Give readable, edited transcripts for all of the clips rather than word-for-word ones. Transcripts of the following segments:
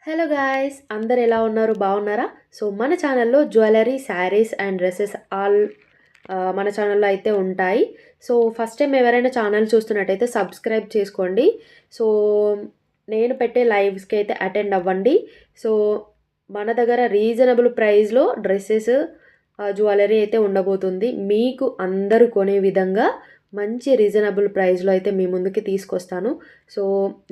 Hello guys, అందరు ఎలా ఉన్నారు? బాగున్నారా? సో మన ఛానల్లో jewellery, saris and dresses all మన ఛానల్లో అయితే ఉంటాయి. సో ఫస్ట్ టైం ఎవరైనా ఛానల్ చూస్తున్నట్టయితే సబ్స్క్రైబ్ చేసుకోండి. సో నేను పెట్టే లైవ్స్కి అయితే అటెండ్ అవ్వండి. సో మన దగ్గర రీజనబుల్ ప్రైస్లో డ్రెస్సెస్, జ్యువెలరీ అయితే ఉండబోతుంది. మీకు అందరూ కొనే విధంగా మంచి రీజనబుల్ ప్రైస్లో అయితే మీ ముందుకి తీసుకొస్తాను. సో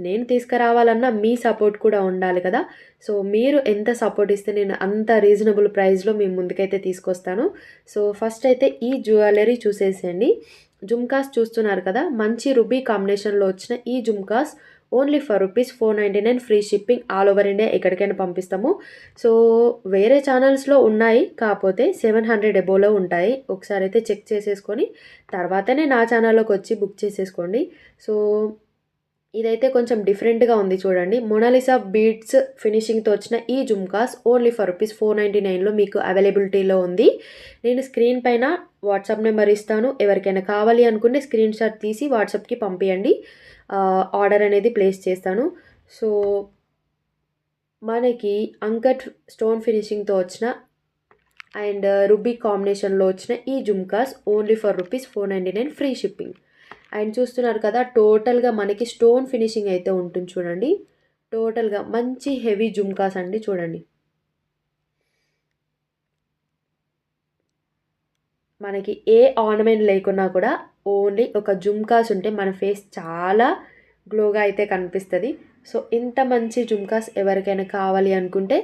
నేను తీసుకురావాలన్నా మీ సపోర్ట్ కూడా ఉండాలి కదా. సో మీరు ఎంత సపోర్ట్ ఇస్తే నేను అంత రీజనబుల్ ప్రైస్లో మీ ముందుకైతే తీసుకొస్తాను. సో ఫస్ట్ అయితే ఈ జ్యువెలరీ చూసేసేయండి. జుమ్కాస్ చూస్తున్నారు కదా, మంచి రుబీ కాంబినేషన్లో వచ్చిన ఈ jhumkas only for ₹499 free shipping all over India ఎక్కడికైనా పంపిస్తాము. సో వేరే ఛానల్స్లో ఉన్నాయి, కాకపోతే 700 ఎబోలో ఉంటాయి. ఒకసారి అయితే చెక్ చేసేసుకొని తర్వాతనే నా ఛానల్లోకి వచ్చి బుక్ చేసేసుకోండి. సో ఇదైతే కొంచెం డిఫరెంట్గా ఉంది చూడండి. మొనాలిసా బీడ్స్ ఫినిషింగ్తో వచ్చిన ఈ జుమ్కాస్ ఓన్లీ ఫర్ ₹499లో మీకు అవైలబిలిటీలో ఉంది. నేను స్క్రీన్ పైన వాట్సాప్ నెంబర్ ఇస్తాను. ఎవరికైనా కావాలి అనుకుంటే స్క్రీన్ షాట్ తీసి వాట్సాప్కి పంపించండి. ఆర్డర్ అనేది ప్లేస్ చేస్తాను. సో మనకి అంకట్ స్టోన్ ఫినిషింగ్తో వచ్చిన అండ్ రుబీ కాంబినేషన్లో వచ్చిన ఈ jhumkas only for ₹499 free shipping. And చూస్తున్నారు కదా, టోటల్గా మనకి స్టోన్ ఫినిషింగ్ అయితే ఉంటుంది చూడండి. టోటల్గా మంచి హెవీ జుమ్కాస్ అండి. చూడండి, మనకి ఏ ఆర్నమెంట్ లేకున్నా కూడా ఓన్లీ ఒక జుమ్కాస్ ఉంటే మన ఫేస్ చాలా గ్లోగా అయితే కనిపిస్తుంది. సో ఇంత మంచి జుమ్కాస్ ఎవరికైనా కావాలి అనుకుంటే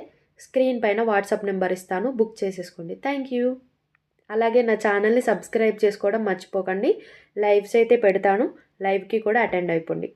స్క్రీన్ పైన వాట్సాప్ నెంబర్ ఇస్తాను, బుక్ చేసేసుకోండి. Thank you. అలాగే నా ఛానల్ని సబ్స్క్రైబ్ చేసుకోవడం మర్చిపోకండి. లైవ్స్ అయితే పెడతాను, లైవ్కి కూడా అటెండ్ అయిపోండి.